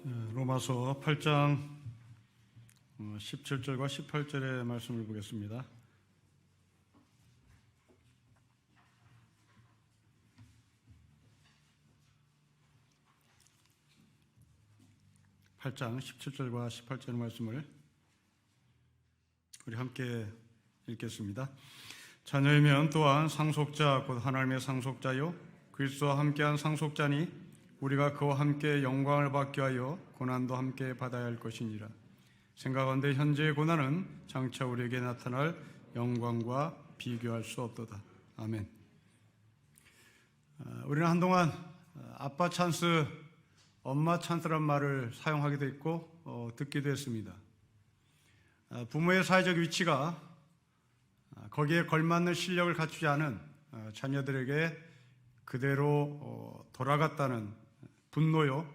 로마서 8장 17절과 18절의 말씀을 보겠습니다. (8장) 17절과 18절 말씀을 우리 함께 읽겠습니다. 자녀이면 또한 상속자 곧 하나님의 상속자요 그리스도와 함께한 상속자니 우리가 그와 함께 영광을 받게 하여 고난도 함께 받아야 할 것이니라. 생각한데 현재의 고난은 장차 우리에게 나타날 영광과 비교할 수 없도다. 아멘. 우리는 한동안 아빠 찬스, 엄마 찬스란 말을 사용하기도 했고 듣기도 했습니다. 부모의 사회적 위치가 거기에 걸맞는 실력을 갖추지 않은 자녀들에게 그대로 돌아갔다는 분노요,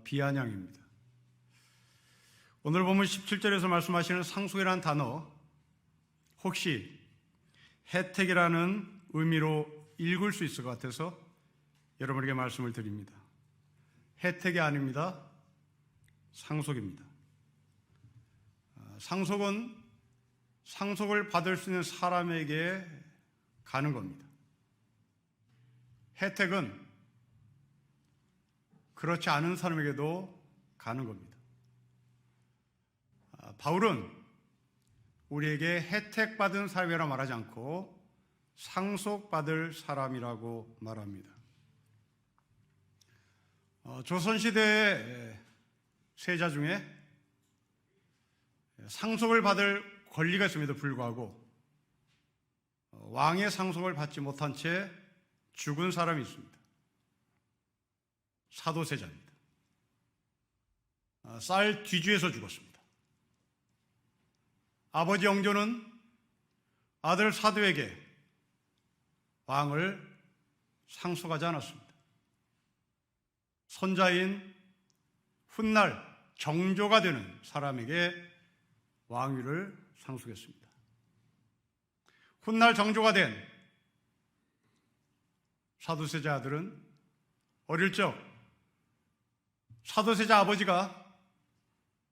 비아냥입니다. 오늘 보면 17절에서 말씀하시는 상속이라는 단어, 혹시 혜택이라는 의미로 읽을 수 있을 것 같아서 여러분에게 말씀을 드립니다. 혜택이 아닙니다. 상속입니다. 상속은 상속을 받을 수 있는 사람에게 가는 겁니다. 혜택은 그렇지 않은 사람에게도 가는 겁니다. 바울은 우리에게 혜택받은 사람이라고 말하지 않고 상속받을 사람이라고 말합니다. 조선시대의 세자 중에 상속을 받을 권리가 있음에도 불구하고 왕의 상속을 받지 못한 채 죽은 사람이 있습니다. 사도세자입니다. 쌀 뒤주에서 죽었습니다. 아버지 영조는 아들 사도에게 왕을 상속하지 않았습니다. 손자인 훗날 정조가 되는 사람에게 왕위를 상속했습니다. 훗날 정조가 된 사도세자 아들은 어릴 적 사도세자 아버지가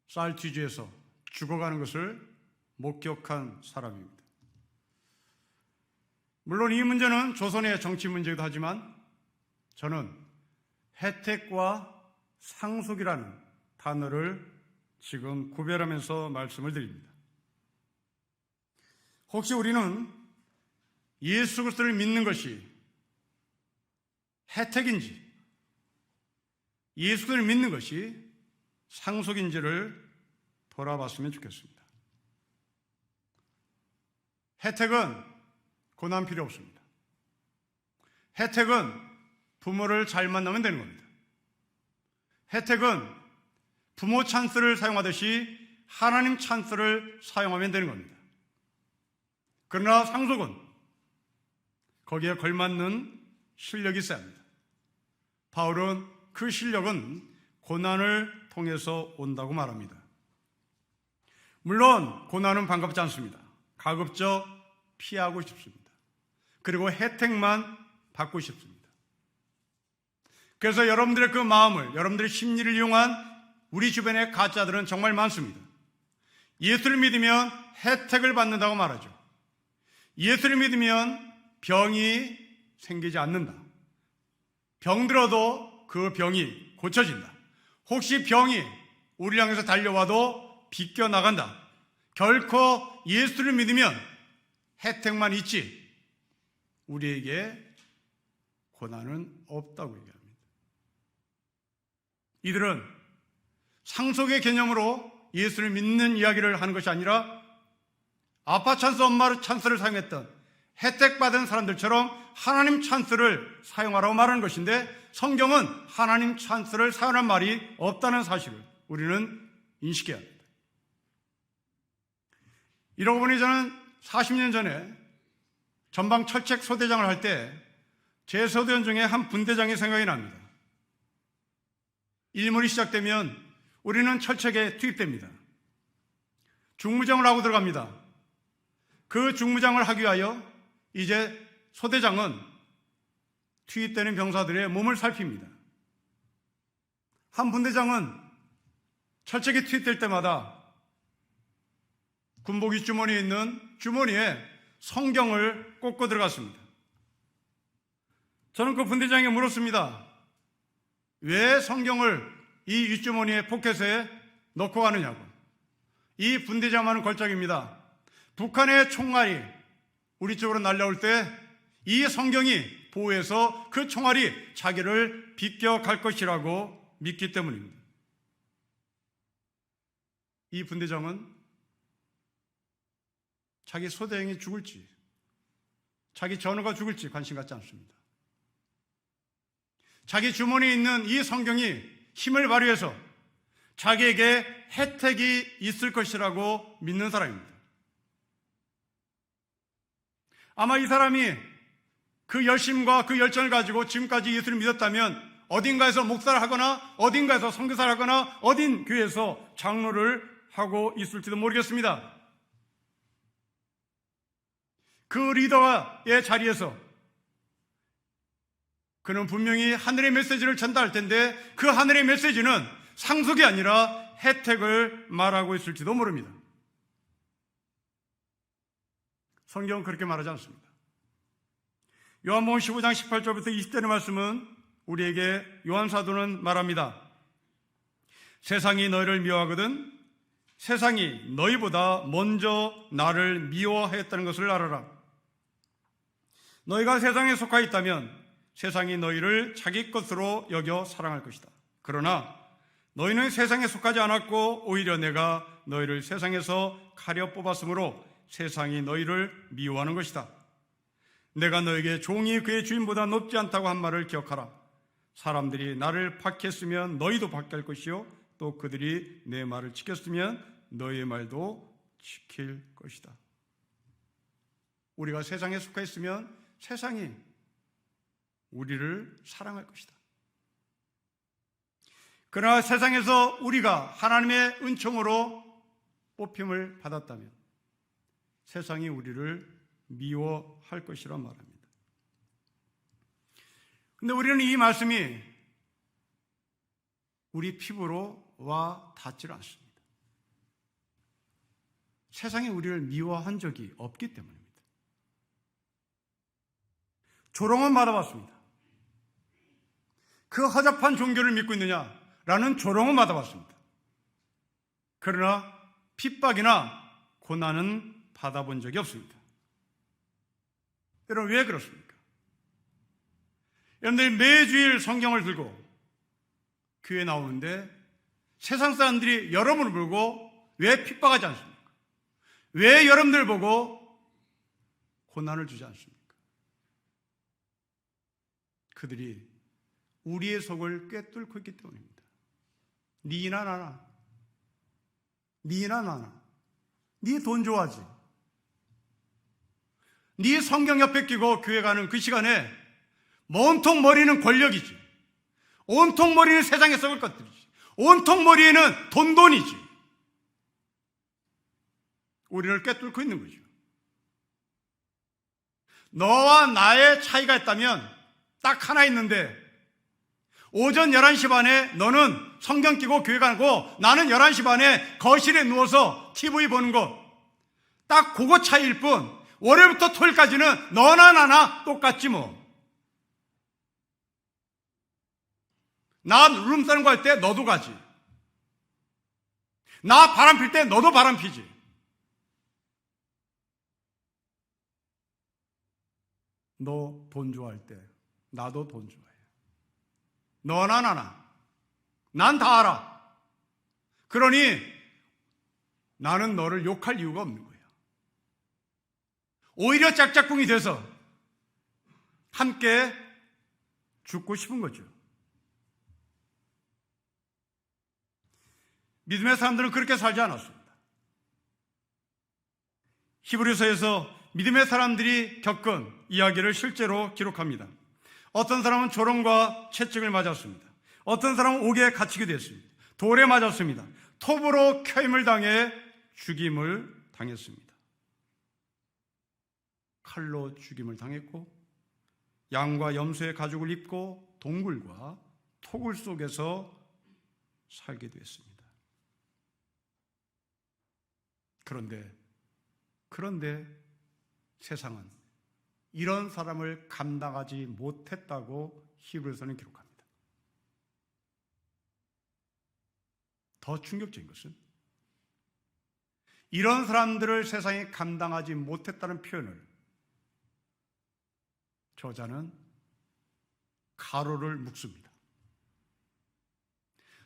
쌀 뒤주에서 죽어가는 것을 목격한 사람입니다. 물론 이 문제는 조선의 정치 문제이기도 하지만 저는 혜택과 상속이라는 단어를 지금 구별하면서 말씀을 드립니다. 혹시 우리는 예수 그리스도를 믿는 것이 혜택인지 예수 그리스도를 믿는 것이 상속인지를 돌아봤으면 좋겠습니다. 혜택은 고난 필요 없습니다. 혜택은 부모를 잘 만나면 되는 겁니다. 혜택은 부모 찬스를 사용하듯이 하나님 찬스를 사용하면 되는 겁니다. 그러나 상속은 거기에 걸맞는 실력이 있어야 합니다. 바울은 그 실력은 고난을 통해서 온다고 말합니다. 물론 고난은 반갑지 않습니다. 가급적 피하고 싶습니다. 그리고 혜택만 받고 싶습니다. 그래서 여러분들의 그 마음을, 여러분들의 심리를 이용한 우리 주변의 가짜들은 정말 많습니다. 예수를 믿으면 혜택을 받는다고 말하죠. 예수를 믿으면 병이 생기지 않는다. 병들어도 그 병이 고쳐진다. 혹시 병이 우리를 향해서 달려와도 비껴나간다. 결코 예수를 믿으면 혜택만 있지 우리에게 고난은 없다고 얘기합니다. 이들은 상속의 개념으로 예수를 믿는 이야기를 하는 것이 아니라 아빠 찬스, 엄마 찬스를 사용했던 혜택받은 사람들처럼 하나님 찬스를 사용하라고 말하는 것인데 성경은 하나님 찬스를 사용한 말이 없다는 사실을 우리는 인식해야 합니다. 이러고 보니 저는 40년 전에 전방 철책 소대장을 할 때 제 소대원 중에 한 분대장이 생각이 납니다. 일몰이 시작되면 우리는 철책에 투입됩니다. 중무장을 하고 들어갑니다. 그 중무장을 하기 위하여 이제 소대장은 투입되는 병사들의 몸을 살핍니다. 한 분대장은 철책이 투입될 때마다 군복 윗주머니에 있는 주머니에 성경을 꽂고 들어갔습니다. 저는 그 분대장에게 물었습니다. 왜 성경을 이 윗주머니에 포켓에 넣고 가느냐고. 이 분대장만은 걸작입니다. 북한의 총알이 우리 쪽으로 날라올 때 이 성경이 보호해서 그 총알이 자기를 비껴갈 것이라고 믿기 때문입니다. 이 분대장은 자기 소대행이 죽을지 자기 전우가 죽을지 관심 갖지 않습니다. 자기 주머니에 있는 이 성경이 힘을 발휘해서 자기에게 혜택이 있을 것이라고 믿는 사람입니다. 아마 이 사람이 그 열심과 그 열정을 가지고 지금까지 예수를 믿었다면 어딘가에서 목사를 하거나 어딘가에서 선교사를 하거나 어딘 교회에서 장로를 하고 있을지도 모르겠습니다. 그 리더의 자리에서 그는 분명히 하늘의 메시지를 전달할 텐데 그 하늘의 메시지는 상속이 아니라 혜택을 말하고 있을지도 모릅니다. 성경은 그렇게 말하지 않습니다. 요한복음 15장 18절부터 20절의 말씀은 우리에게 요한 사도는 말합니다. 세상이 너희를 미워하거든 세상이 너희보다 먼저 나를 미워하였다는 것을 알아라. 너희가 세상에 속하 있다면 세상이 너희를 자기 것으로 여겨 사랑할 것이다. 그러나 너희는 세상에 속하지 않았고 오히려 내가 너희를 세상에서 가려 뽑았으므로 세상이 너희를 미워하는 것이다. 내가 너에게 종이 그의 주인보다 높지 않다고 한 말을 기억하라. 사람들이 나를 박했으면 너희도 박할 것이요 또 그들이 내 말을 지켰으면 너희의 말도 지킬 것이다. 우리가 세상에 속해 있으면 세상이 우리를 사랑할 것이다. 그러나 세상에서 우리가 하나님의 은총으로 뽑힘을 받았다면 세상이 우리를 미워할 것이라 말합니다. 그런데 우리는 이 말씀이 우리 피부로 와 닿질 않습니다. 세상이 우리를 미워한 적이 없기 때문입니다. 조롱은 받아봤습니다. 그 허접한 종교를 믿고 있느냐라는 조롱은 받아봤습니다. 그러나 핍박이나 고난은 받아본 적이 없습니다. 여러분 왜 그렇습니까? 여러분들이 매주일 성경을 들고 교회에 나오는데 세상 사람들이 여러분을 보고 왜 핍박하지 않습니까? 왜 여러분들 보고 고난을 주지 않습니까? 그들이 우리의 속을 꿰뚫고 있기 때문입니다. 니나 나나, 니나 나나, 니 돈 좋아하지? 네 성경 옆에 끼고 교회 가는 그 시간에 온통 머리는 권력이지. 온통 머리는 세상에 썩을 것들이지. 온통 머리에는 돈이지. 우리를 꿰뚫고 있는 거죠. 너와 나의 차이가 있다면 딱 하나 있는데 오전 11시 반에 너는 성경 끼고 교회 가고 나는 11시 반에 거실에 누워서 TV 보는 것. 딱 그거 차이일 뿐 월요일부터 토요일까지는 너나 나나 똑같지 뭐. 나 룸싸는 거 할 때 너도 가지. 나 바람 필 때 너도 바람 피지. 너 돈 좋아할 때 나도 돈 좋아해. 너나 나나. 난 다 알아. 그러니 나는 너를 욕할 이유가 없는 거야. 오히려 짝짝꿍이 돼서 함께 죽고 싶은 거죠. 믿음의 사람들은 그렇게 살지 않았습니다. 히브리서에서 믿음의 사람들이 겪은 이야기를 실제로 기록합니다. 어떤 사람은 조롱과 채찍을 맞았습니다. 어떤 사람은 옥에 갇히게 됐습니다. 돌에 맞았습니다. 톱으로 켜임을 당해 죽임을 당했습니다. 칼로 죽임을 당했고 양과 염소의 가죽을 입고 동굴과 토굴 속에서 살게 되었습니다. 그런데 세상은 이런 사람을 감당하지 못했다고 히브리서는 기록합니다. 더 충격적인 것은 이런 사람들을 세상이 감당하지 못했다는 표현을 저자는 가로를 묶습니다.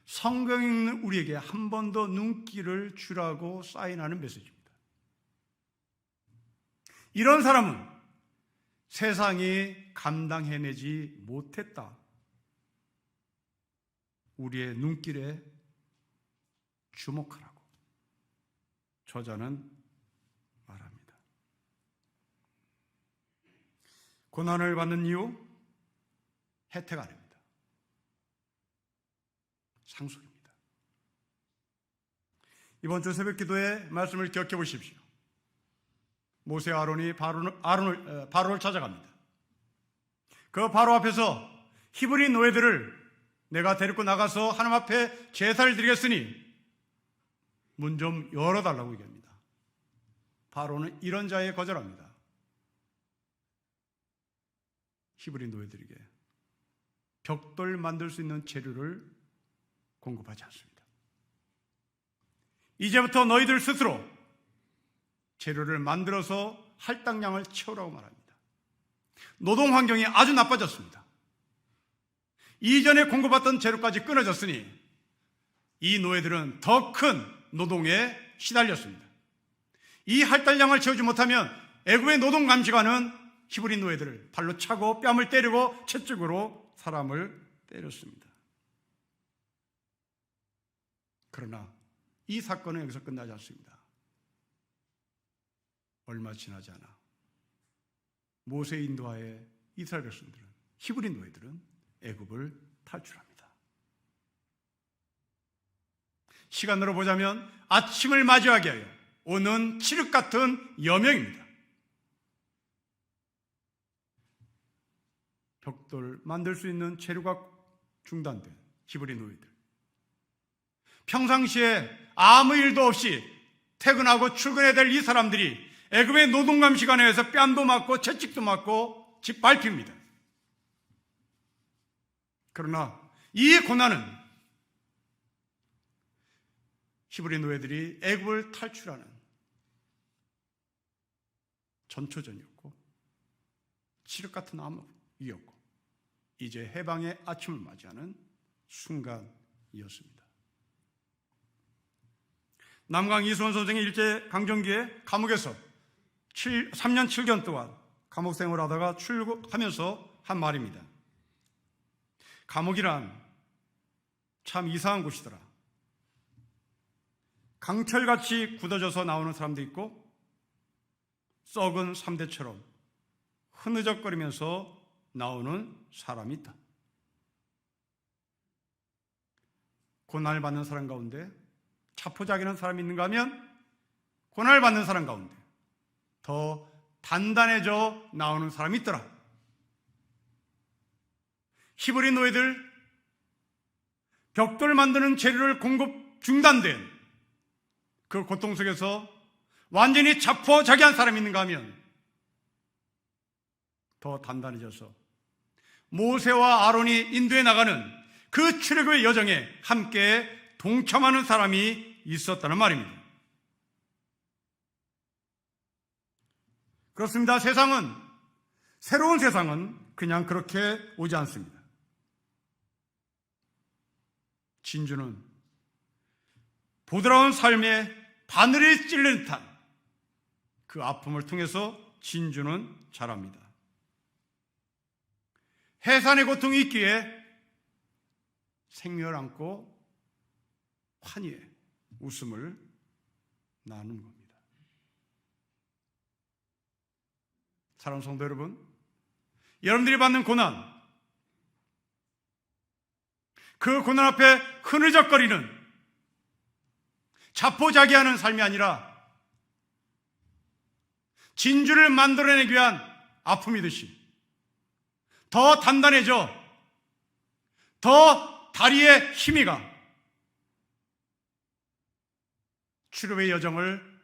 성경 읽는 우리에게 한 번 더 눈길을 주라고 사인하는 메시지입니다. 이런 사람은 세상이 감당해내지 못했다. 우리의 눈길에 주목하라고 저자는 말합니다. 고난을 받는 이유? 혜택 아닙니다. 상속입니다. 이번 주 새벽 기도의 말씀을 기억해 보십시오. 모세와 아론이 바로를 찾아갑니다. 그 바로 앞에서 히브리 노예들을 내가 데리고 나가서 하나님 앞에 제사를 드리겠으니 문 좀 열어달라고 얘기합니다. 바로는 이런 자에 거절합니다. 히브리 노예들에게 벽돌 만들 수 있는 재료를 공급하지 않습니다. 이제부터 너희들 스스로 재료를 만들어서 할당량을 채우라고 말합니다. 노동 환경이 아주 나빠졌습니다. 이전에 공급받던 재료까지 끊어졌으니 이 노예들은 더 큰 노동에 시달렸습니다. 이 할당량을 채우지 못하면 애굽의 노동 감시관은 히브리 노예들을 발로 차고 뺨을 때리고 채찍으로 사람을 때렸습니다. 그러나 이 사건은 여기서 끝나지 않습니다. 얼마 지나지 않아 모세 인도하에 이스라엘 백성들은, 히브리 노예들은 애굽을 탈출합니다. 시간으로 보자면 아침을 맞이하게 하여 오는 칠흑 같은 여명입니다. 벽돌 만들 수 있는 재료가 중단된 히브리 노예들, 평상시에 아무 일도 없이 퇴근하고 출근해야 될 이 사람들이 애굽의 노동감시관에 의해서 뺨도 맞고 채찍도 맞고 짓밟힙니다. 그러나 이 고난은 히브리 노예들이 애굽을 탈출하는 전초전이었고 칠흑 같은 암흑이었고 이제 해방의 아침을 맞이하는 순간이었습니다. 남강 이수원 선생의 일제강점기에 감옥에서 3년 7개월 동안 감옥 생활하다가 출국하면서 한 말입니다. 감옥이란 참 이상한 곳이더라. 강철같이 굳어져서 나오는 사람도 있고 썩은 삼대처럼 흐느적거리면서 나오는 사람이 있다. 고난을 받는 사람 가운데 자포자기하는 사람이 있는가 하면 고난을 받는 사람 가운데 더 단단해져 나오는 사람이 있더라. 히브리 노예들, 벽돌 만드는 재료를 공급 중단된 그 고통 속에서 완전히 자포자기한 사람이 있는가 하면 더 단단해져서 모세와 아론이 인도에 나가는 그 출애굽의 여정에 함께 동참하는 사람이 있었다는 말입니다. 그렇습니다. 새로운 세상은 그냥 그렇게 오지 않습니다. 진주는 부드러운 삶에 바늘이 찔린 듯한 그 아픔을 통해서 진주는 자랍니다. 해산의 고통이 있기에 생명을 안고 환희의 웃음을 나누는 겁니다. 사랑하는 성도 여러분, 여러분들이 받는 고난, 그 고난 앞에 흐느적거리는 자포자기하는 삶이 아니라 진주를 만들어내기 위한 아픔이듯이 더 단단해져, 더 다리에 힘이 가, 출애굽의 여정을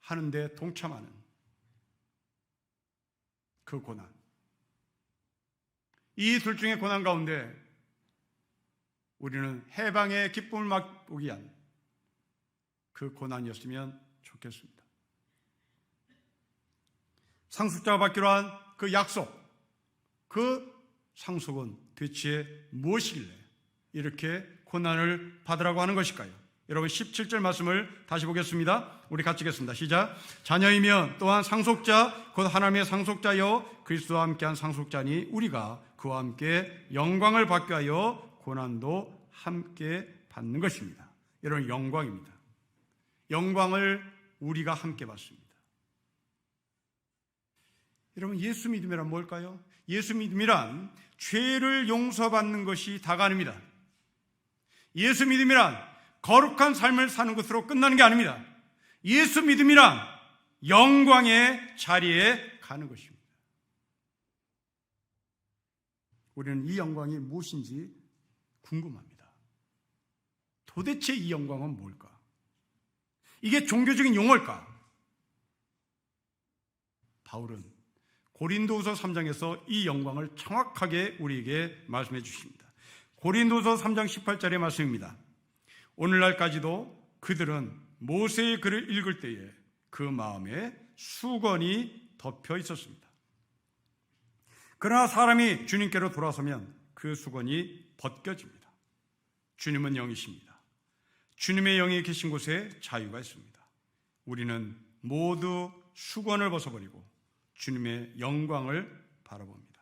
하는데 동참하는 그 고난, 이 둘 중의 고난 가운데 우리는 해방의 기쁨을 맛보기 위한 그 고난이었으면 좋겠습니다. 상속자가 받기로 한 그 약속, 그 상속은 대체 무엇이길래 이렇게 고난을 받으라고 하는 것일까요? 여러분 17절 말씀을 다시 보겠습니다. 우리 같이 읽겠습니다. 시작. 자녀이면 또한 상속자 곧 하나님의 상속자여 그리스도와 함께한 상속자니 우리가 그와 함께 영광을 받게 하여 고난도 함께 받는 것입니다. 여러분 영광입니다. 영광을 우리가 함께 받습니다. 여러분 예수 믿음이란 뭘까요? 예수 믿음이란 죄를 용서받는 것이 다가 아닙니다. 예수 믿음이란 거룩한 삶을 사는 것으로 끝나는 게 아닙니다. 예수 믿음이란 영광의 자리에 가는 것입니다. 우리는 이 영광이 무엇인지 궁금합니다. 도대체 이 영광은 뭘까? 이게 종교적인 용어일까? 바울은 고린도후서 3장에서 이 영광을 정확하게 우리에게 말씀해 주십니다. 고린도후서 3장 18절의 말씀입니다. 오늘날까지도 그들은 모세의 글을 읽을 때에 그 마음에 수건이 덮여 있었습니다. 그러나 사람이 주님께로 돌아서면 그 수건이 벗겨집니다. 주님은 영이십니다. 주님의 영이 계신 곳에 자유가 있습니다. 우리는 모두 수건을 벗어버리고 주님의 영광을 바라봅니다.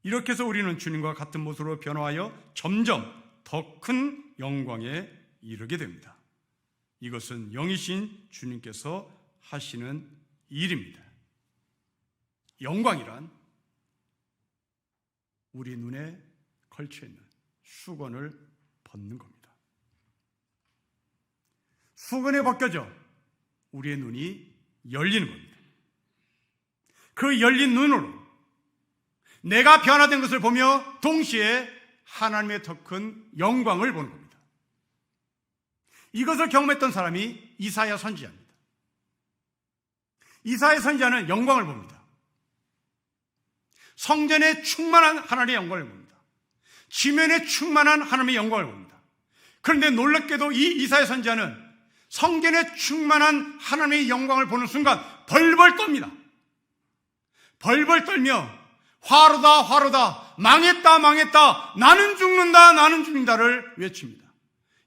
이렇게 해서 우리는 주님과 같은 모습으로 변화하여 점점 더 큰 영광에 이르게 됩니다. 이것은 영이신 주님께서 하시는 일입니다. 영광이란 우리 눈에 걸쳐있는 수건을 벗는 겁니다. 수건이 벗겨져 우리의 눈이 열리는 겁니다. 그 열린 눈으로 내가 변화된 것을 보며 동시에 하나님의 더 큰 영광을 보는 겁니다. 이것을 경험했던 사람이 이사야 선지자입니다. 이사야 선지자는 영광을 봅니다. 성전에 충만한 하나님의 영광을 봅니다. 지면에 충만한 하나님의 영광을 봅니다. 그런데 놀랍게도 이 이사야 선지자는 성전에 충만한 하나님의 영광을 보는 순간 벌벌 떱니다. 벌벌 떨며 화로다 화로다 망했다 망했다 나는 죽는다 나는 죽는다를 외칩니다.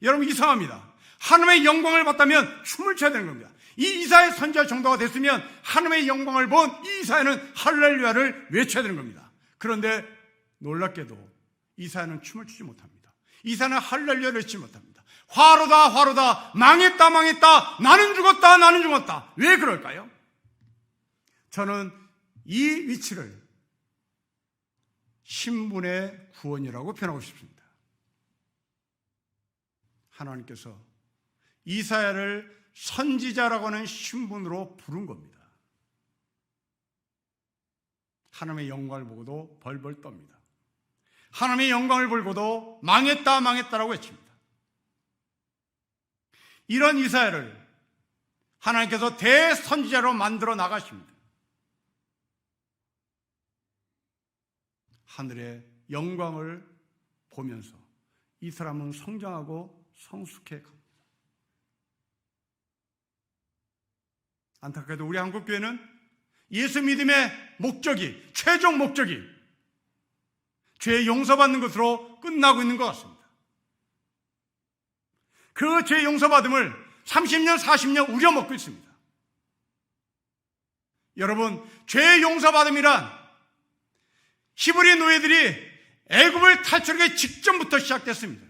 여러분 이상합니다. 하나님의 영광을 봤다면 춤을 춰야 되는 겁니다. 이 이사야 선지자 정도가 됐으면 하나님의 영광을 본 이 이사야는 할렐루야를 외쳐야 되는 겁니다. 그런데 놀랍게도 이사야는 춤을 추지 못합니다. 이사야는 할렐루야를 외치지 못합니다. 화로다 화로다 망했다 망했다 나는 죽었다 나는 죽었다. 왜 그럴까요? 저는 이 위치를 신분의 구원이라고 표현하고 싶습니다. 하나님께서 이사야를 선지자라고 하는 신분으로 부른 겁니다. 하나님의 영광을 보고도 벌벌 떱니다. 하나님의 영광을 보고도 망했다 망했다라고 외칩니다. 이런 이사야를 하나님께서 대선지자로 만들어 나가십니다. 하늘의 영광을 보면서 이 사람은 성장하고 성숙해 갑니다. 안타깝게도 우리 한국교회는 예수 믿음의 목적이, 최종 목적이 죄 용서받는 것으로 끝나고 있는 것 같습니다. 그 죄 용서받음을 30년, 40년 우려먹고 있습니다. 여러분, 죄 용서받음이란 히브리 노예들이 애굽을 탈출하기 직전부터 시작됐습니다.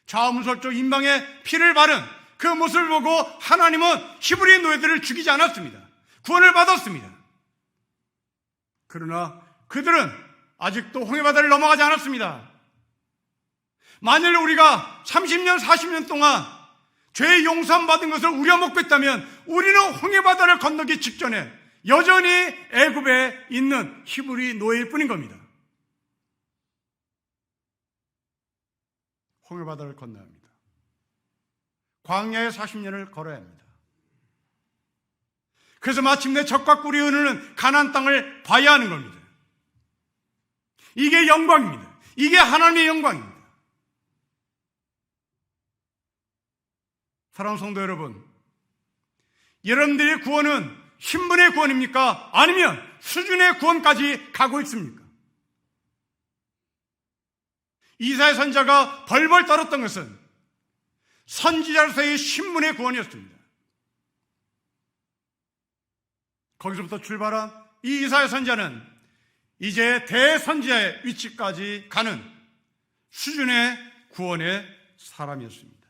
좌우무설조 인방에 피를 바른 그 모습을 보고 하나님은 히브리 노예들을 죽이지 않았습니다. 구원을 받았습니다. 그러나 그들은 아직도 홍해바다를 넘어가지 않았습니다. 만일 우리가 30년, 40년 동안 죄 용서받은 것을 우려먹고 있다면 우리는 홍해바다를 건너기 직전에 여전히 애굽에 있는 히브리 노예일 뿐인 겁니다. 홍해바다를 건너야 합니다. 광야의 40년을 걸어야 합니다. 그래서 마침내 적과 꿀이 흐르는 가나안 땅을 봐야 하는 겁니다. 이게 영광입니다. 이게 하나님의 영광입니다. 사랑하는 성도 여러분, 여러분들의 구원은 신분의 구원입니까? 아니면 수준의 구원까지 가고 있습니까? 이사야 선지자가 벌벌 떨었던 것은 선지자로서의 신분의 구원이었습니다. 거기서부터 출발한 이 이사야 선지자는 이제 대선지자의 위치까지 가는 수준의 구원의 사람이었습니다.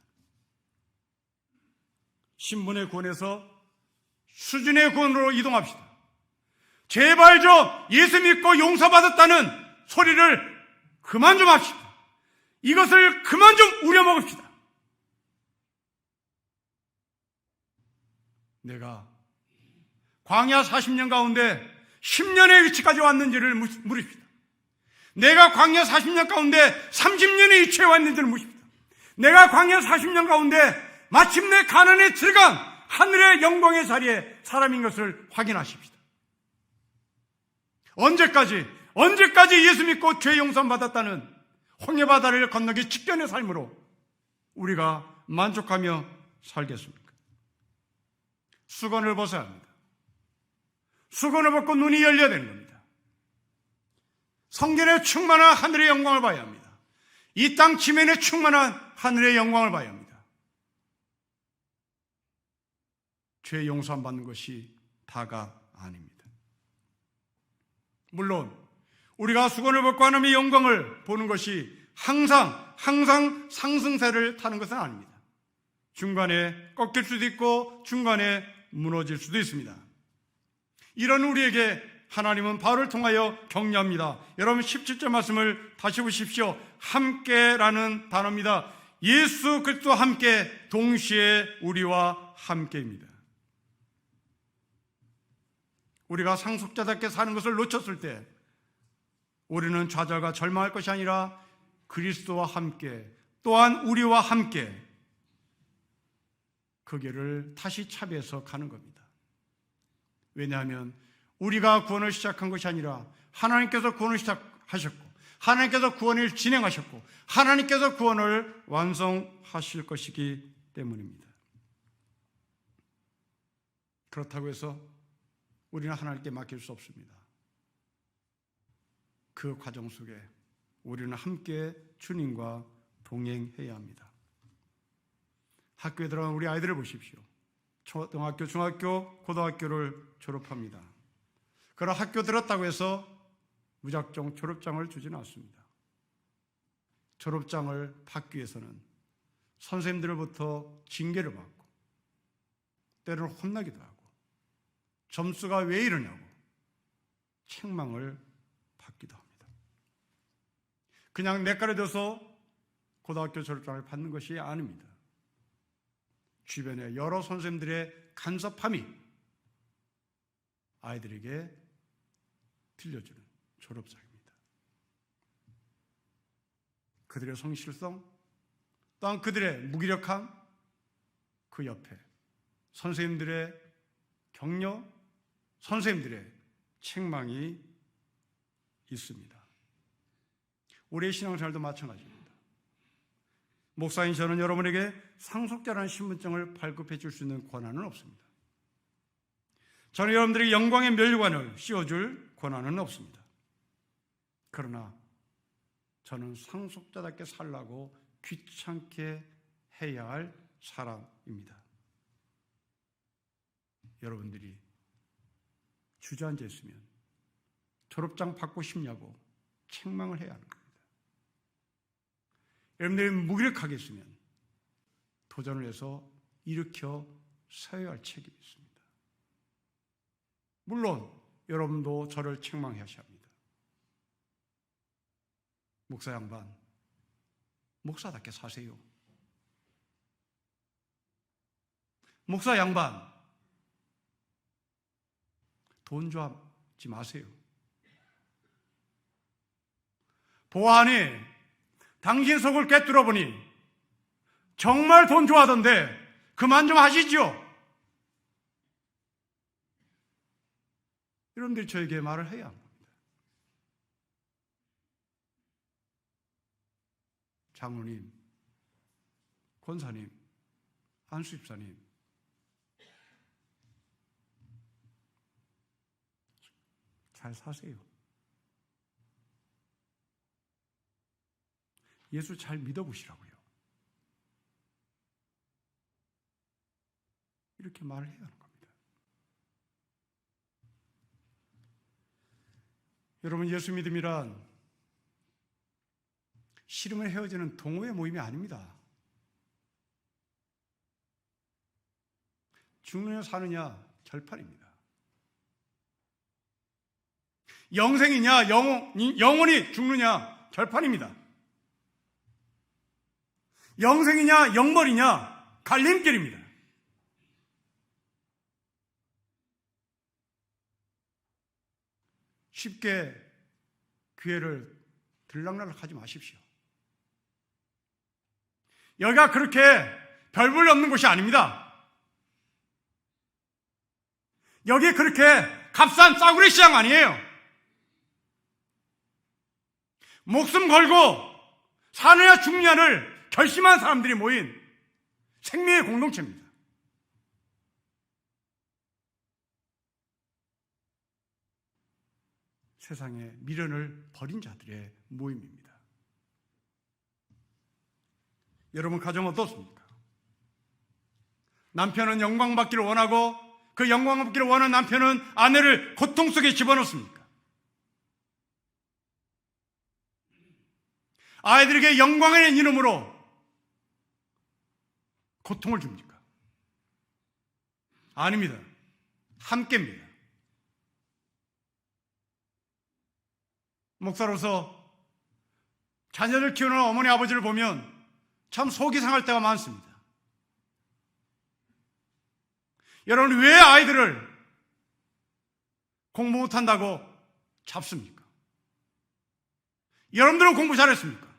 신분의 구원에서 수준의 구원으로 이동합시다. 제발 좀 예수 믿고 용서받았다는 소리를 그만 좀 합시다. 이것을 그만 좀 우려먹읍시다. 내가 광야 40년 가운데 10년의 위치까지 왔는지를 물읍시다. 내가 광야 40년 가운데 30년의 위치에 왔는지를 물읍시다. 내가 광야 40년 가운데 마침내 가나안에 들어간 하늘의 영광의 자리에 사람인 것을 확인하십시다. 언제까지 예수 믿고 죄 용서 받았다는 홍해바다를 건너기 직전의 삶으로 우리가 만족하며 살겠습니까? 수건을 벗어야 합니다. 수건을 벗고 눈이 열려야 되는 겁니다. 성전에 충만한 하늘의 영광을 봐야 합니다. 이 땅 지면에 충만한 하늘의 영광을 봐야 합니다. 죄 용서 안 받는 것이 다가 아닙니다. 물론 우리가 수건을 벗고 하나님의 영광을 보는 것이 항상 상승세를 타는 것은 아닙니다. 중간에 꺾일 수도 있고 중간에 무너질 수도 있습니다. 이런 우리에게 하나님은 바울을 통하여 격려합니다. 여러분 17절 말씀을 다시 보십시오. 함께라는 단어입니다. 예수 그리스도와 함께, 동시에 우리와 함께입니다. 우리가 상속자답게 사는 것을 놓쳤을 때 우리는 좌절과 절망할 것이 아니라 그리스도와 함께, 또한 우리와 함께 그 길을 다시 차비해서 가는 겁니다. 왜냐하면 우리가 구원을 시작한 것이 아니라 하나님께서 구원을 시작하셨고, 하나님께서 구원을 진행하셨고, 하나님께서 구원을 완성하실 것이기 때문입니다. 그렇다고 해서 우리는 하나님께 맡길 수 없습니다. 그 과정 속에 우리는 함께 주님과 동행해야 합니다. 학교에 들어간 우리 아이들을 보십시오. 초등학교, 중학교, 고등학교를 졸업합니다. 그러나 학교 들었다고 해서 무작정 졸업장을 주지는 않습니다. 졸업장을 받기 위해서는 선생님들로부터 징계를 받고, 때로는 혼나기도 하고, 점수가 왜 이러냐고 책망을 받기도 합니다. 그냥 내가려져서 고등학교 졸업장을 받는 것이 아닙니다. 주변에 여러 선생님들의 간섭함이 아이들에게 들려주는 졸업장입니다. 그들의 성실성, 또한 그들의 무기력함, 그 옆에 선생님들의 격려, 선생님들의 책망이 있습니다. 우리의 신앙생활도 마찬가지입니다. 목사인 저는 여러분에게 상속자라는 신분증을 발급해 줄 수 있는 권한은 없습니다. 저는 여러분들에게 영광의 멸관을 씌워줄 권한은 없습니다. 그러나 저는 상속자답게 살라고 귀찮게 해야 할 사람입니다. 여러분들이 주저앉아 있으면 졸업장 받고 싶냐고 책망을 해야 하는 겁니다. 여러분들이 무기력하게 있으면 도전을 해서 일으켜 세워야 할 책임이 있습니다. 물론 여러분도 저를 책망하셔야 합니다. 목사 양반, 목사답게 사세요. 목사 양반, 돈 좋아하지 마세요. 보안이 당신 속을 꿰뚫어 보니 정말 돈 좋아하던데 그만 좀 하시죠. 여러분들이 저에게 말을 해야 합니다. 장로님, 권사님, 안수집사님, 잘 사세요. 예수 잘 믿어보시라고요. 이렇게 말을 해야 하는 겁니다. 여러분, 예수 믿음이란 싫으면 헤어지는 동호회 모임이 아닙니다. 죽느냐 사느냐 결판입니다. 영생이냐 영원히 죽느냐 결판입니다. 영생이냐 영벌이냐 갈림길입니다. 쉽게 기회를 들락날락하지 마십시오. 여기가 그렇게 별 볼 없는 곳이 아닙니다. 여기 그렇게 값싼 싸구려 시장 아니에요. 목숨 걸고 사느냐 죽느냐를 결심한 사람들이 모인 생명의 공동체입니다. 세상에 미련을 버린 자들의 모임입니다. 여러분 가정 어떻습니까? 남편은 영광받기를 원하고 그 영광받기를 원하는 남편은 아내를 고통 속에 집어넣습니까? 아이들에게 영광의 이름으로 고통을 줍니까? 아닙니다. 함께입니다. 목사로서 자녀를 키우는 어머니 아버지를 보면 참 속이 상할 때가 많습니다. 여러분, 왜 아이들을 공부 못한다고 잡습니까? 여러분들은 공부 잘했습니까?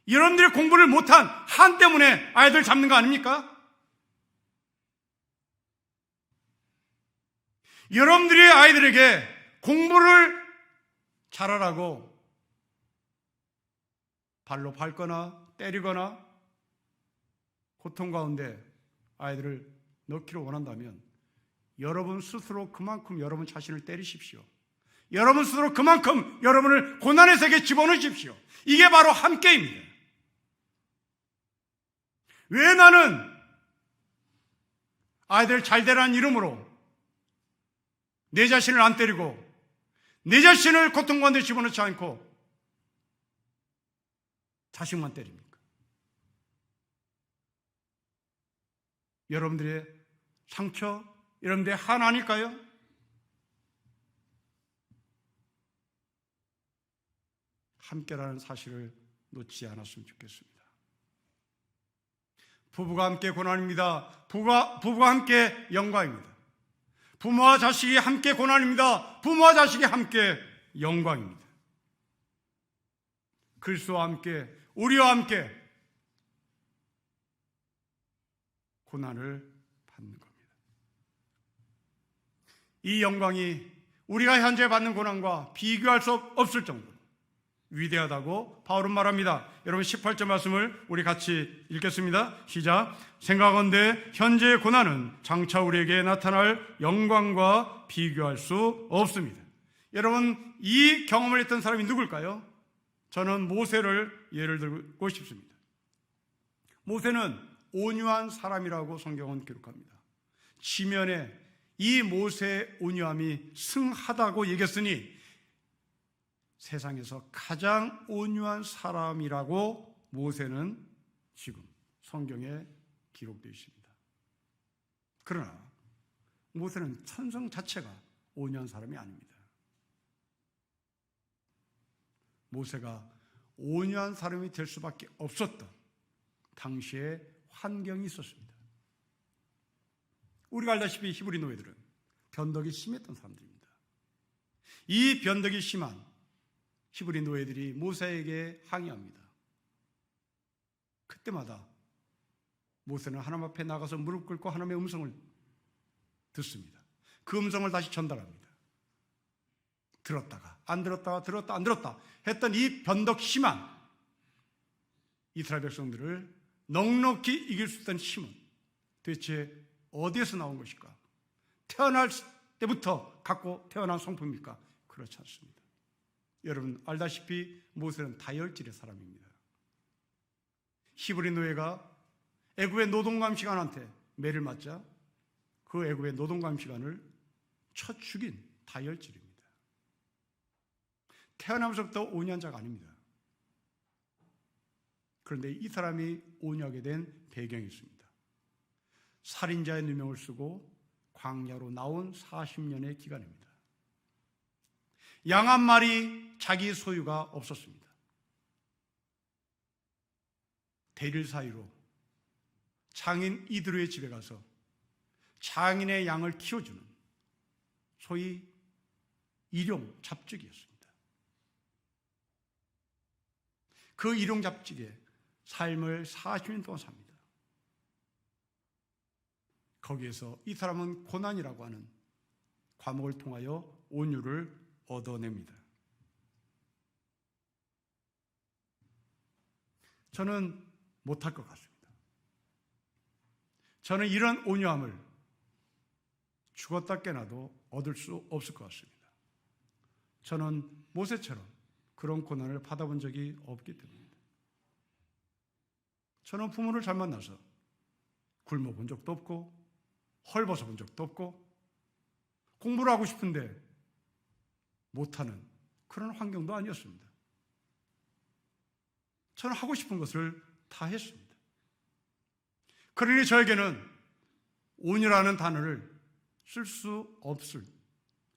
여러분들이 공부를 못한 한 때문에 아이들 잡는 거 아닙니까? 여러분들이 아이들에게 공부를 잘하라고 발로 밟거나 때리거나 고통 가운데 아이들을 넣기를 원한다면 여러분 스스로 그만큼 여러분 자신을 때리십시오. 여러분 스스로 그만큼 여러분을 고난의 세계에 집어넣으십시오. 이게 바로 함께입니다. 왜 나는 아이들 잘 되라는 이름으로 내 자신을 안 때리고 내 자신을 고통 가운데 집어넣지 않고 자식만 때립니까? 여러분들의 상처, 여러분들의 하나 아닐까요? 함께라는 사실을 놓지 않았으면 좋겠습니다. 부부가 함께 고난입니다. 부부가 함께 영광입니다. 부모와 자식이 함께 고난입니다. 부모와 자식이 함께 영광입니다. 그리스도와 함께, 우리와 함께 고난을 받는 겁니다. 이 영광이 우리가 현재 받는 고난과 비교할 수 없을 정도로 위대하다고 바울은 말합니다. 여러분 18절 말씀을 우리 같이 읽겠습니다. 시작. 생각건대 현재의 고난은 장차 우리에게 나타날 영광과 비교할 수 없습니다. 여러분, 이 경험을 했던 사람이 누굴까요? 저는 모세를 예를 들고 싶습니다. 모세는 온유한 사람이라고 성경은 기록합니다. 지면에 이 모세의 온유함이 승하다고 얘기했으니 세상에서 가장 온유한 사람이라고 모세는 지금 성경에 기록되어 있습니다. 그러나 모세는 천성 자체가 온유한 사람이 아닙니다. 모세가 온유한 사람이 될 수밖에 없었던 당시의 환경이 있었습니다. 우리가 알다시피 히브리 노예들은 변덕이 심했던 사람들입니다. 이 변덕이 심한 히브리 노예들이 모세에게 항의합니다. 그때마다 모세는 하나님 앞에 나가서 무릎 꿇고 하나님의 음성을 듣습니다. 그 음성을 다시 전달합니다. 들었다가 안 들었다가 들었다 안 들었다 했던 이 변덕 심한 이스라엘 백성들을 넉넉히 이길 수 있던 힘은 도대체 어디에서 나온 것일까? 태어날 때부터 갖고 태어난 성품입니까? 그렇지 않습니다. 여러분 알다시피 모세는 다혈질의 사람입니다. 히브리 노예가 애굽의 노동감 시간한테 매를 맞자 그 애굽의 노동감 시간을 쳐 죽인 다혈질입니다. 태어나면서부터 온유한자가 아닙니다. 그런데 이 사람이 온유하게 된 배경이 있습니다. 살인자의 누명을 쓰고 광야로 나온 40년의 기간입니다. 양 한 마리 자기 소유가 없었습니다. 대릴 사이로 장인 이드로의 집에 가서 장인의 양을 키워주는 소위 일용 잡직이었습니다. 그 일용 잡직의 삶을 40년 동안 삽니다. 거기에서 이 사람은 고난이라고 하는 과목을 통하여 온유를 얻어냅니다. 저는 못할 것 같습니다. 저는 이런 온유함을 죽었다 깨나도 얻을 수 없을 것 같습니다. 저는 모세처럼 그런 고난을 받아본 적이 없기 때문입니다. 저는 부모를 잘 만나서 굶어본 적도 없고 헐벗어 본 적도 없고 공부를 하고 싶은데 못하는 그런 환경도 아니었습니다. 저는 하고 싶은 것을 다 했습니다. 그러니 저에게는 온유라는 단어를 쓸 수 없을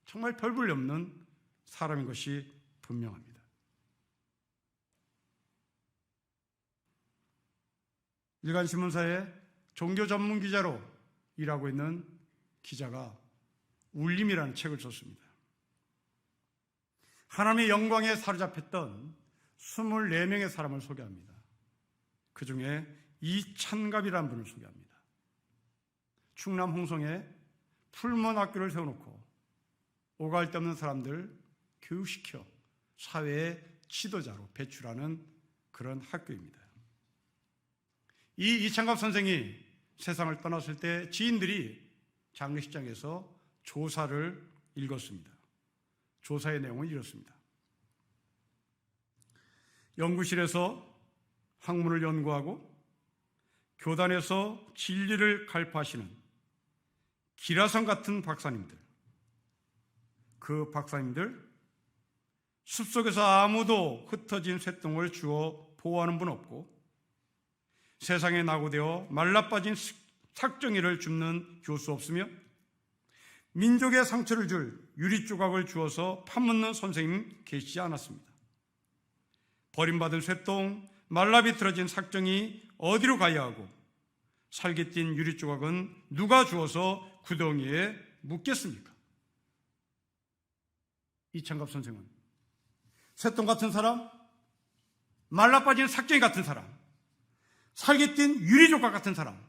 정말 별 볼일 없는 사람인 것이 분명합니다. 일간신문사의 종교 전문 기자로 일하고 있는 기자가 울림이라는 책을 썼습니다. 하나님의 영광에 사로잡혔던 24명의 사람을 소개합니다. 그 중에 이찬갑이라는 분을 소개합니다. 충남 홍성에 풀먼학교를 세워놓고 오갈 데 없는 사람들 교육시켜 사회의 지도자로 배출하는 그런 학교입니다. 이 이찬갑 선생이 세상을 떠났을 때 지인들이 장례식장에서 조사를 읽었습니다. 조사의 내용은 이렇습니다. 연구실에서 학문을 연구하고 교단에서 진리를 갈파하시는 기라성 같은 박사님들, 그 박사님들 숲속에서 아무도 흩어진 쇳덩을 주워 보호하는 분 없고 세상에 낙오되어 말라빠진 삭정이를 줍는 교수 없으며 민족의 상처를 줄 유리조각을 주어서 파묻는 선생님 계시지 않았습니다. 버림받은 쇳덩, 말라비틀어진 삭정이 어디로 가야 하고 살게 뛴 유리조각은 누가 주어서 구덩이에 묻겠습니까? 이찬갑 선생은 쇳덩 같은 사람, 말라빠진 삭정이 같은 사람, 살게 뛴 유리조각 같은 사람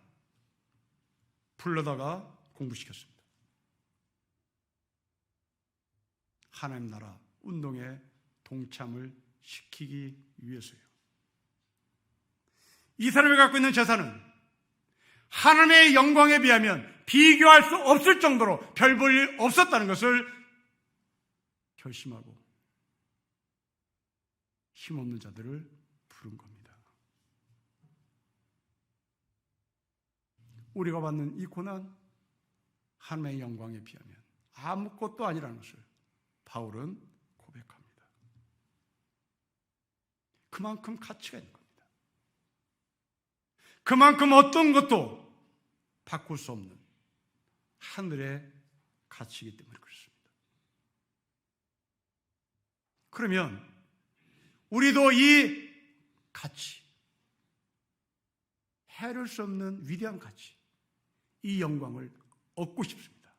불러다가 공부시켰습니다. 하나님 나라 운동에 동참을 시키기 위해서요. 이 사람이 갖고 있는 재산은 하나님의 영광에 비하면 비교할 수 없을 정도로 별 볼 일 없었다는 것을 결심하고 힘없는 자들을 부른 겁니다. 우리가 받는 이 고난, 하나님의 영광에 비하면 아무것도 아니라는 것을 바울은 고백합니다. 그만큼 가치가 있는 겁니다. 그만큼 어떤 것도 바꿀 수 없는 하늘의 가치이기 때문에 그렇습니다. 그러면 우리도 이 가치, 해를 수 없는 위대한 가치, 이 영광을 얻고 싶습니다.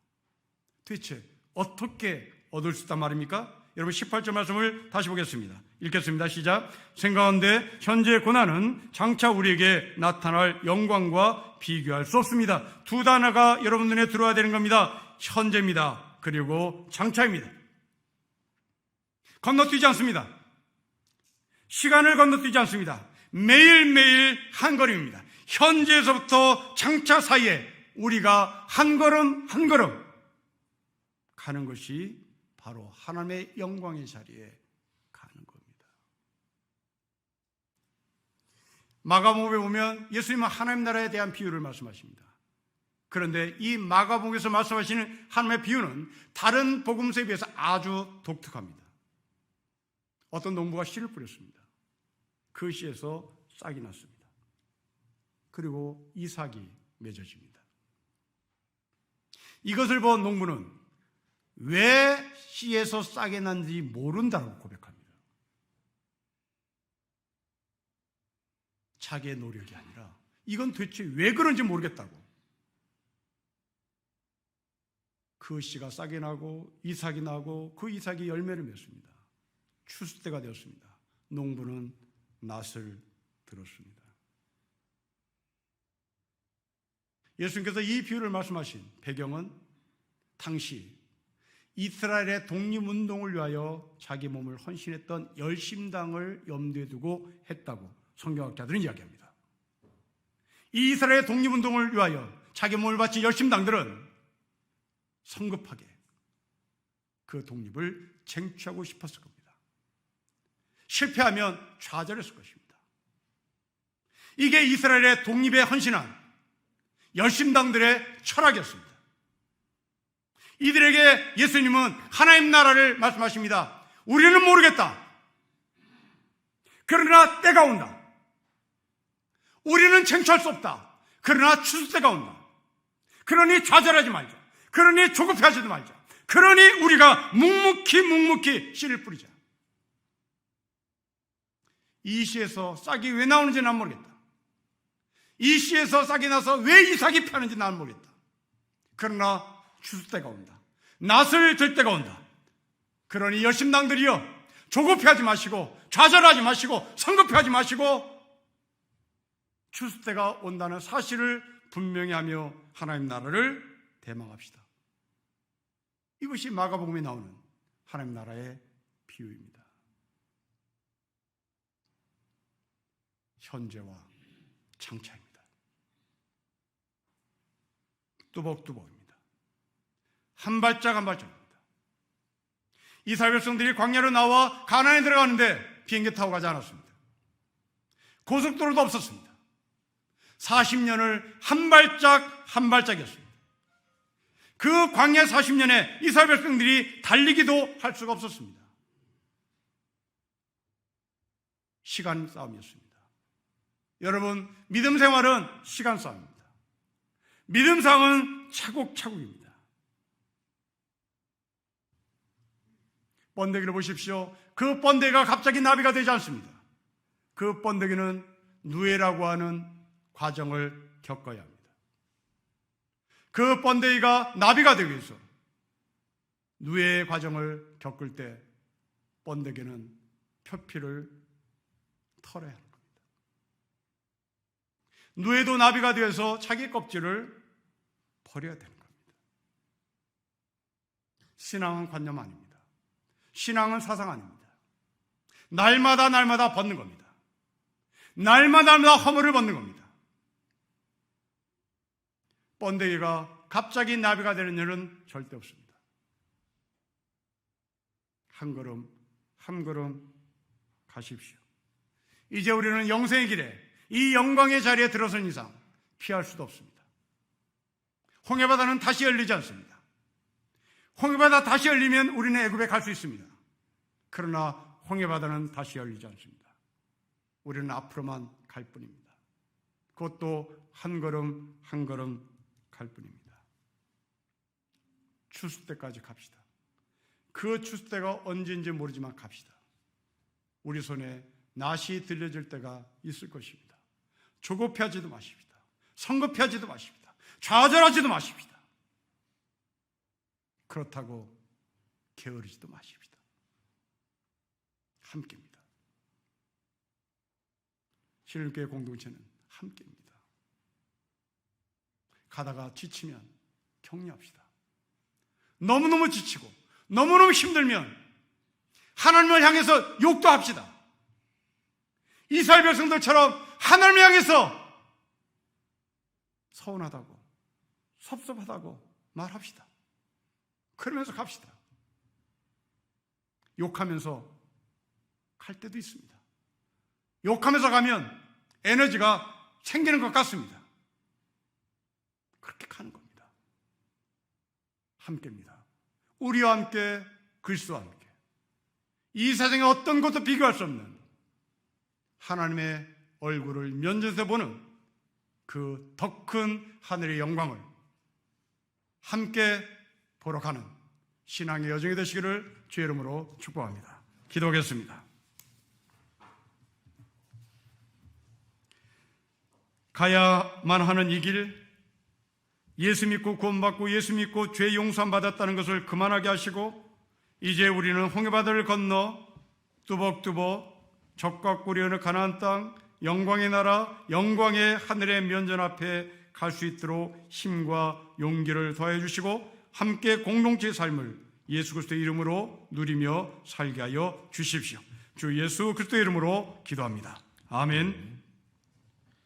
도대체 어떻게 얻을 수 있단 말입니까? 여러분 18절 말씀을 다시 보겠습니다. 읽겠습니다. 시작. 생각하는데 현재의 고난은 장차 우리에게 나타날 영광과 비교할 수 없습니다. 두 단어가 여러분 눈에 들어와야 되는 겁니다. 현재입니다. 그리고 장차입니다. 건너뛰지 않습니다. 시간을 건너뛰지 않습니다. 매일매일 한 걸음입니다. 현재에서부터 장차 사이에 우리가 한 걸음 한 걸음 가는 것이 바로 하나님의 영광의 자리에 가는 겁니다. 마가복음에 보면 예수님은 하나님 나라에 대한 비유를 말씀하십니다. 그런데 이 마가복음에서 말씀하시는 하나님의 비유는 다른 복음서에 비해서 아주 독특합니다. 어떤 농부가 씨를 뿌렸습니다. 그 씨에서 싹이 났습니다. 그리고 이삭이 맺어집니다. 이것을 본 농부는 왜 씨에서 싹이 난지 모른다고 고백합니다. 자기의 노력이 아니라 이건 도대체 왜 그런지 모르겠다고. 그 씨가 싹이 나고 이삭이 나고 그 이삭이 열매를 맺습니다. 추수 때가 되었습니다. 농부는 낫을 들었습니다. 예수님께서 이 비유를 말씀하신 배경은 당시 이스라엘의 독립운동을 위하여 자기 몸을 헌신했던 열심당을 염두에 두고 했다고 성경학자들은 이야기합니다. 이 이스라엘의 독립운동을 위하여 자기 몸을 바친 열심당들은 성급하게 그 독립을 쟁취하고 싶었을 겁니다. 실패하면 좌절했을 것입니다. 이게 이스라엘의 독립에 헌신한 열심당들의 철학이었습니다. 이들에게 예수님은 하나님 나라를 말씀하십니다. 우리는 모르겠다. 그러나 때가 온다. 우리는 쟁취할 수 없다. 그러나 추수 때가 온다. 그러니 좌절하지 말자. 그러니 조급해하지도 말자. 그러니 우리가 묵묵히 씨를 뿌리자. 이 씨에서 싹이 왜 나오는지 난 모르겠다. 이 씨에서 싹이 나서 왜 이삭이 펴는지 난 모르겠다. 그러나 추수 때가 온다. 낫을 들 때가 온다. 그러니 열심당들이여 조급해하지 마시고 좌절하지 마시고 성급해하지 마시고 추수 때가 온다는 사실을 분명히 하며 하나님 나라를 대망합시다. 이것이 마가복음에 나오는 하나님 나라의 비유입니다. 현재와 장차입니다. 뚜벅뚜벅입니다. 한 발짝 한 발짝입니다. 이스라엘 백성들이 광야로 나와 가나안에 들어가는데 비행기 타고 가지 않았습니다. 고속도로도 없었습니다. 40년을 한 발짝 한 발짝이었습니다. 그 광야 40년에 이스라엘 백성들이 달리기도 할 수가 없었습니다. 시간 싸움이었습니다. 여러분, 믿음 생활은 시간 싸움입니다. 믿음 싸움은 차곡차곡입니다. 번데기를 보십시오. 그 번데기가 갑자기 나비가 되지 않습니다. 그 번데기는 누에라고 하는 과정을 겪어야 합니다. 그 번데기가 나비가 되기 위해서 누에의 과정을 겪을 때 번데기는 표피를 털어야 합니다. 누에도 나비가 되어서 자기 껍질을 버려야 되는 겁니다. 신앙은 관념 아닙니다. 신앙은 사상 아닙니다. 날마다 벗는 겁니다. 날마다 허물을 벗는 겁니다. 번데기가 갑자기 나비가 되는 일은 절대 없습니다. 한 걸음 한 걸음 가십시오. 이제 우리는 영생의 길에 이 영광의 자리에 들어선 이상 피할 수도 없습니다. 홍해바다는 다시 열리지 않습니다. 홍해바다 다시 열리면 우리는 애굽에 갈 수 있습니다. 그러나 홍해바다는 다시 열리지 않습니다. 우리는 앞으로만 갈 뿐입니다. 그것도 한 걸음 한 걸음 갈 뿐입니다. 추수 때까지 갑시다. 그 추수 때가 언제인지 모르지만 갑시다. 우리 손에 낫이 들려질 때가 있을 것입니다. 조급해하지도 마십시다. 성급해하지도 마십시다. 좌절하지도 마십시다. 그렇다고 게으르지도 마십시다. 함께입니다. 신일교회 공동체는 함께입니다. 가다가 지치면 격려합시다. 너무너무 지치고 너무너무 힘들면 하나님을 향해서 욕도 합시다. 이스라엘 백성들처럼 하나님을 향해서 서운하다고 섭섭하다고 말합시다. 그러면서 갑시다. 욕하면서 갈 때도 있습니다. 욕하면서 가면 에너지가 생기는 것 같습니다. 그렇게 가는 겁니다. 함께입니다. 우리와 함께, 그리스도와 함께. 이 세상에 어떤 것도 비교할 수 없는 하나님의 얼굴을 면전에서 보는 그 더 큰 하늘의 영광을 함께 보러 가는 신앙의 여정이 되시기를 주의 이름으로 축복합니다. 기도하겠습니다. 가야만 하는 이 길, 예수 믿고 구원받고 예수 믿고 죄 용서함 받았다는 것을 그만하게 하시고 이제 우리는 홍해바다를 건너 뚜벅뚜벅 적과 꿀이 흐르는 가나안 땅, 영광의 나라, 영광의 하늘의 면전 앞에 갈 수 있도록 힘과 용기를 더해 주시고 함께 공동체의 삶을 예수 그리스도의 이름으로 누리며 살게 하여 주십시오. 주 예수 그리스도의 이름으로 기도합니다. 아멘.